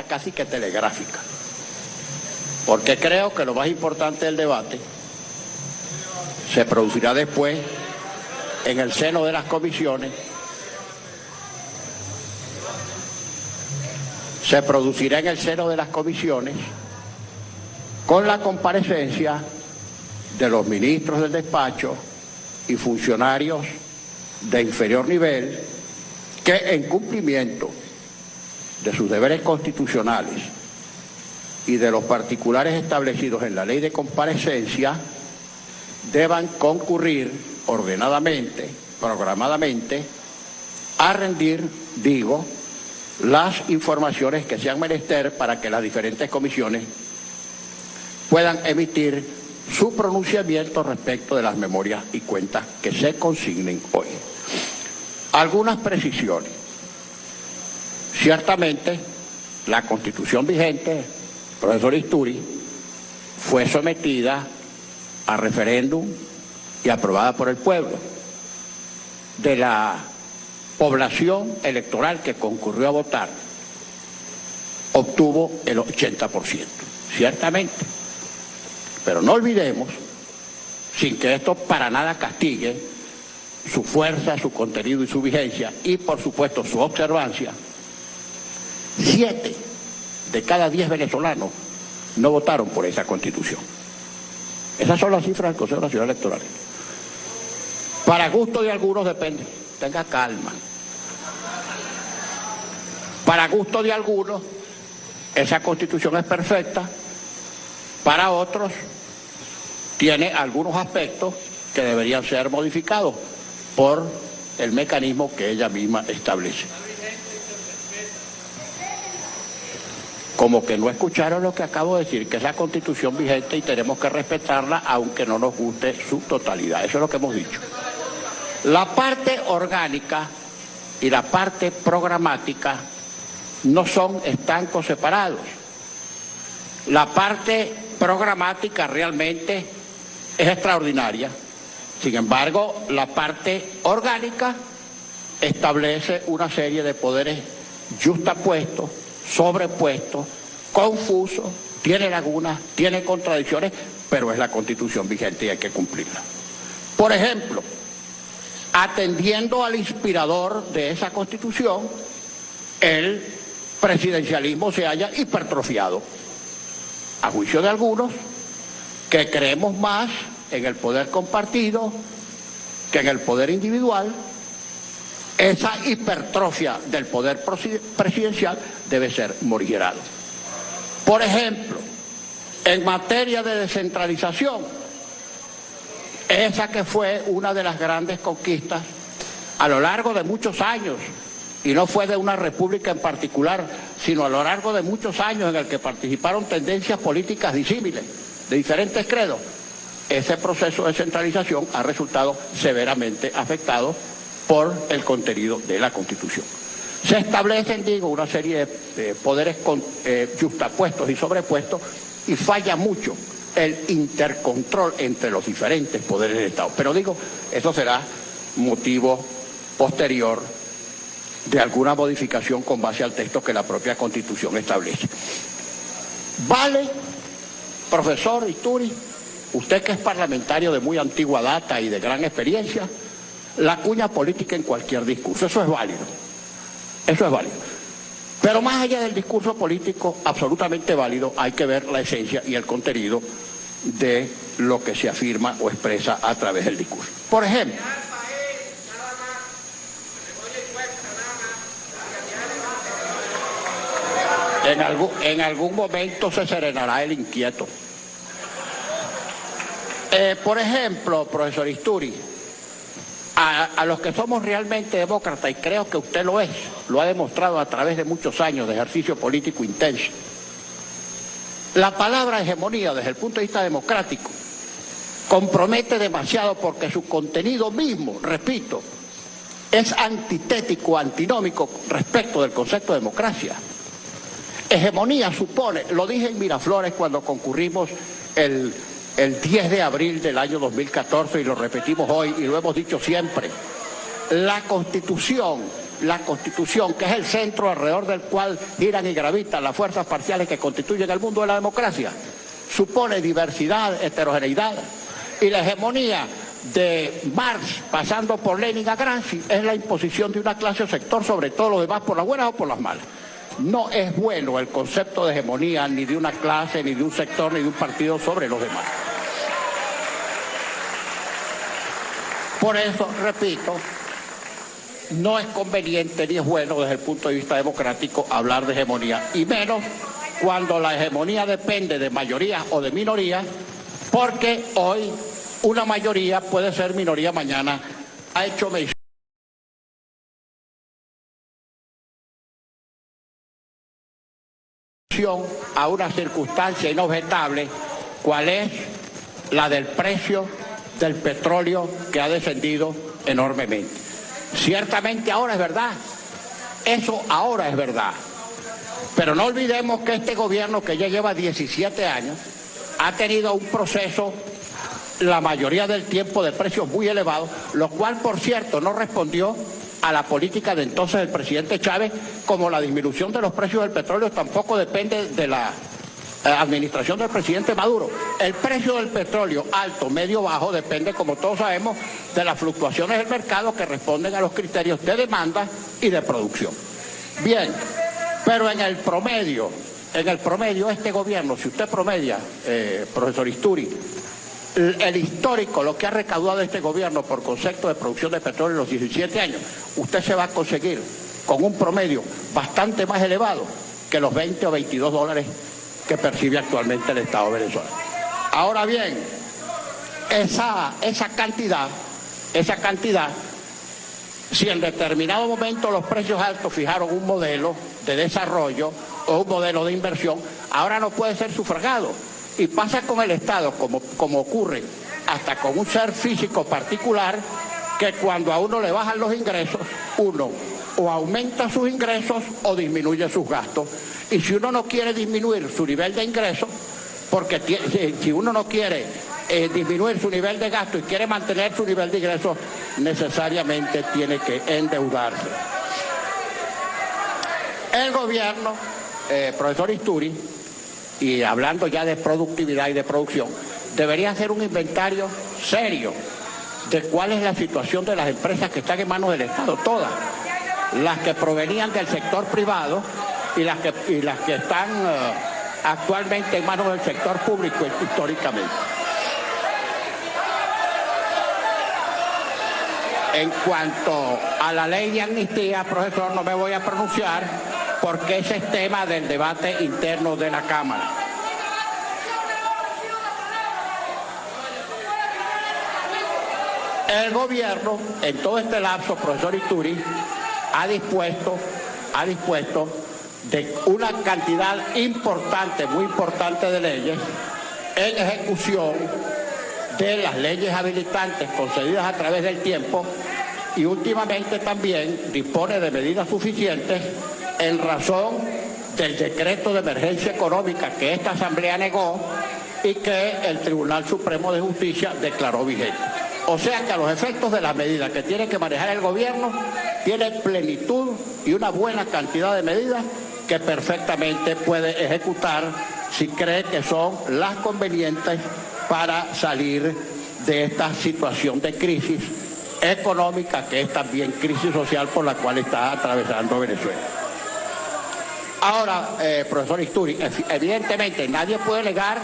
casi que telegráfica, porque creo que lo más importante del debate se producirá después en el seno de las comisiones, con la comparecencia de los ministros del despacho y funcionarios de inferior nivel que, en cumplimiento de sus deberes constitucionales y de los particulares establecidos en la ley de comparecencia, deban concurrir ordenadamente, programadamente, a rendir, las informaciones que sean menester para que las diferentes comisiones puedan emitir su pronunciamiento respecto de las memorias y cuentas que se consignen hoy. Algunas precisiones. Ciertamente, la Constitución vigente, profesor Isturi, fue sometida a referéndum y aprobada por el pueblo. De la población electoral que concurrió a votar, obtuvo el 80%, ciertamente. Pero no olvidemos, sin que esto para nada castigue su fuerza, su contenido y su vigencia, y por supuesto su observancia, 7 de cada 10 venezolanos no votaron por esa Constitución. Esas son las cifras del Consejo Nacional Electoral. Para gusto de algunos depende, tenga calma. Para gusto de algunos, esa Constitución es perfecta, para otros tiene algunos aspectos que deberían ser modificados por el mecanismo que ella misma establece. Como que no escucharon lo que acabo de decir, que es la Constitución vigente y tenemos que respetarla aunque no nos guste su totalidad. Eso es lo que hemos dicho. La parte orgánica y la parte programática no son estancos separados. La parte programática realmente es extraordinaria. Sin embargo, la parte orgánica establece una serie de poderes yuxtapuestos, sobrepuestos, confusos, tiene lagunas, tiene contradicciones, pero es la Constitución vigente y hay que cumplirla. Por ejemplo, atendiendo al inspirador de esa Constitución, el presidencialismo se haya hipertrofiado, a juicio de algunos, que creemos más en el poder compartido que en el poder individual. Esa hipertrofia del poder presidencial debe ser morigerada. Por ejemplo, en materia de descentralización, esa que fue una de las grandes conquistas a lo largo de muchos años, y no fue de una república en particular, sino a lo largo de muchos años en el que participaron tendencias políticas disímiles, de diferentes credos. Ese proceso de centralización ha resultado severamente afectado por el contenido de la Constitución. Se establecen, una serie de poderes yuxtapuestos y sobrepuestos, y falla mucho el intercontrol entre los diferentes poderes del Estado. Pero eso será motivo posterior de alguna modificación con base al texto que la propia Constitución establece. Vale, profesor Isturi, usted que es parlamentario de muy antigua data y de gran experiencia, la cuña política en cualquier discurso, eso es válido, pero más allá del discurso político absolutamente válido, hay que ver la esencia y el contenido de lo que se afirma o expresa a través del discurso. Por ejemplo, en algún momento se serenará el inquieto. Por ejemplo, profesor Isturi, a los que somos realmente demócratas, y creo que usted lo es, lo ha demostrado a través de muchos años de ejercicio político intenso, la palabra hegemonía desde el punto de vista democrático compromete demasiado porque su contenido mismo, repito, es antitético, antinómico respecto del concepto de democracia. Hegemonía supone, lo dije en Miraflores cuando concurrimos el 10 de abril del año 2014 y lo repetimos hoy y lo hemos dicho siempre, la Constitución, la Constitución, que es el centro alrededor del cual giran y gravitan las fuerzas parciales que constituyen el mundo de la democracia, supone diversidad, heterogeneidad, y la hegemonía de Marx, pasando por Lenin a Gramsci, es la imposición de una clase o sector sobre todos los demás, por las buenas o por las malas. No es bueno el concepto de hegemonía ni de una clase, ni de un sector, ni de un partido sobre los demás. Por eso, repito, no es conveniente ni es bueno desde el punto de vista democrático hablar de hegemonía, y menos cuando la hegemonía depende de mayorías o de minorías, porque hoy una mayoría puede ser minoría mañana. Ha hecho mención a una circunstancia inobjetable, cual es la del precio del petróleo, que ha descendido enormemente. Ciertamente ahora es verdad, eso ahora es verdad, pero no olvidemos que este gobierno, que ya lleva 17 años, ha tenido un proceso la mayoría del tiempo de precios muy elevados, lo cual, por cierto, no respondió a la política de entonces del presidente Chávez, como la disminución de los precios del petróleo tampoco depende de la administración del presidente Maduro. El precio del petróleo, alto, medio, bajo, depende, como todos sabemos, de las fluctuaciones del mercado, que responden a los criterios de demanda y de producción. Bien, pero en el promedio este gobierno, si usted promedia, profesor Isturi, el histórico, lo que ha recaudado este gobierno por concepto de producción de petróleo en los 17 años, usted se va a conseguir con un promedio bastante más elevado que los 20 o 22 dólares que percibe actualmente el Estado de Venezuela. Ahora bien, esa cantidad, si en determinado momento los precios altos fijaron un modelo de desarrollo o un modelo de inversión, ahora no puede ser sufragado. Y pasa con el Estado, como ocurre hasta con un ser físico particular, que cuando a uno le bajan los ingresos, uno o aumenta sus ingresos o disminuye sus gastos. Y si uno no quiere disminuir su nivel de ingresos, porque si uno no quiere disminuir su nivel de gasto y quiere mantener su nivel de ingresos, necesariamente tiene que endeudarse. El gobierno, profesor Isturi, y hablando ya de productividad y de producción, debería hacer un inventario serio de cuál es la situación de las empresas que están en manos del Estado, todas, las que provenían del sector privado y las que están actualmente en manos del sector público históricamente. En cuanto a la ley de amnistía, profesor, no me voy a pronunciar, porque ese es tema del debate interno de la Cámara. El gobierno, en todo este lapso, profesor Isturi, ha dispuesto de una cantidad importante, muy importante de leyes, en ejecución de las leyes habilitantes concedidas a través del tiempo, y últimamente también dispone de medidas suficientes en razón del decreto de emergencia económica que esta Asamblea negó y que el Tribunal Supremo de Justicia declaró vigente. O sea que a los efectos de las medidas que tiene que manejar el gobierno, tiene plenitud y una buena cantidad de medidas que perfectamente puede ejecutar si cree que son las convenientes para salir de esta situación de crisis económica, que es también crisis social por la cual está atravesando Venezuela. Ahora, profesor Isturi, evidentemente nadie puede negar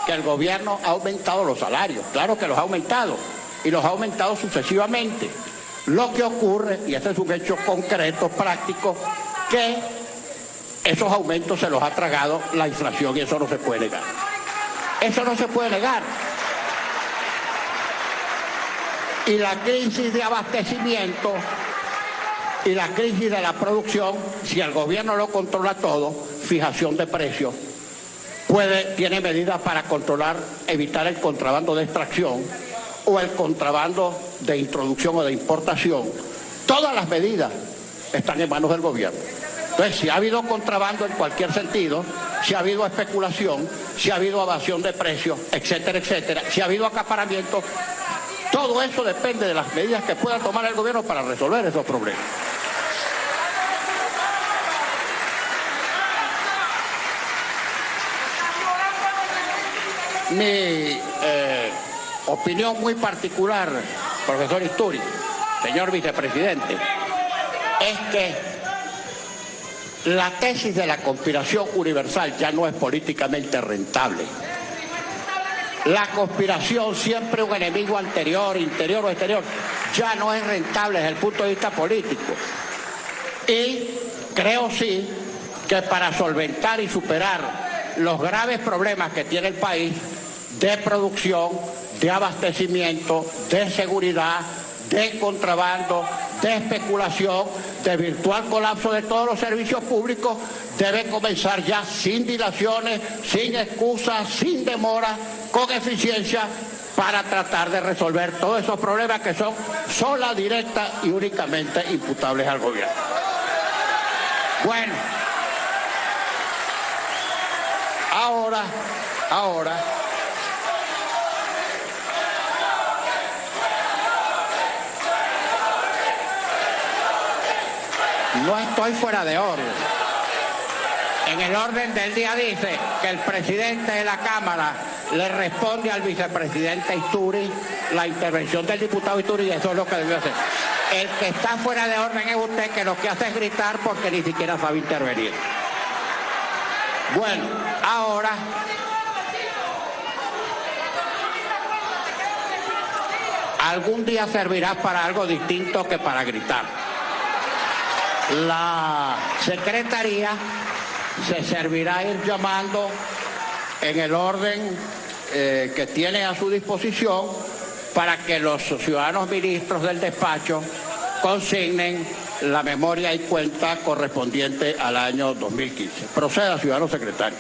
que el gobierno ha aumentado los salarios. Claro que los ha aumentado, y los ha aumentado sucesivamente. Lo que ocurre, y este es un hecho concreto, práctico, que esos aumentos se los ha tragado la inflación, y eso no se puede negar. Eso no se puede negar. Y la crisis de abastecimiento y la crisis de la producción, si el gobierno lo controla todo, fijación de precios, tiene medidas para controlar, evitar el contrabando de extracción o el contrabando de introducción o de importación. Todas las medidas están en manos del gobierno. Entonces, si ha habido contrabando en cualquier sentido, si ha habido especulación, si ha habido evasión de precios, etcétera, etcétera, si ha habido acaparamiento, todo eso depende de las medidas que pueda tomar el gobierno para resolver esos problemas. Mi opinión muy particular, profesor Isturi, señor vicepresidente, es que la tesis de la conspiración universal ya no es políticamente rentable. La conspiración, siempre un enemigo anterior, interior o exterior, ya no es rentable desde el punto de vista político. Y creo sí que para solventar y superar los graves problemas que tiene el país de producción, de abastecimiento, de seguridad, de contrabando, de especulación, de virtual colapso de todos los servicios públicos, debe comenzar ya sin dilaciones, sin excusas, sin demora, con eficiencia, para tratar de resolver todos esos problemas que son sola, directa y únicamente imputables al gobierno. Bueno, ahora, no estoy fuera de orden. En el orden del día dice que el presidente de la Cámara le responde al vicepresidente Isturi la intervención del diputado Isturi, y eso es lo que debió hacer. El que está fuera de orden es usted, que lo que hace es gritar porque ni siquiera sabe intervenir. Bueno, ahora algún día servirá para algo distinto que para gritar. La Secretaría se servirá a ir llamando en el orden que tiene a su disposición para que los ciudadanos ministros del despacho consignen la memoria y cuenta correspondiente al año 2015. Proceda, ciudadano secretario.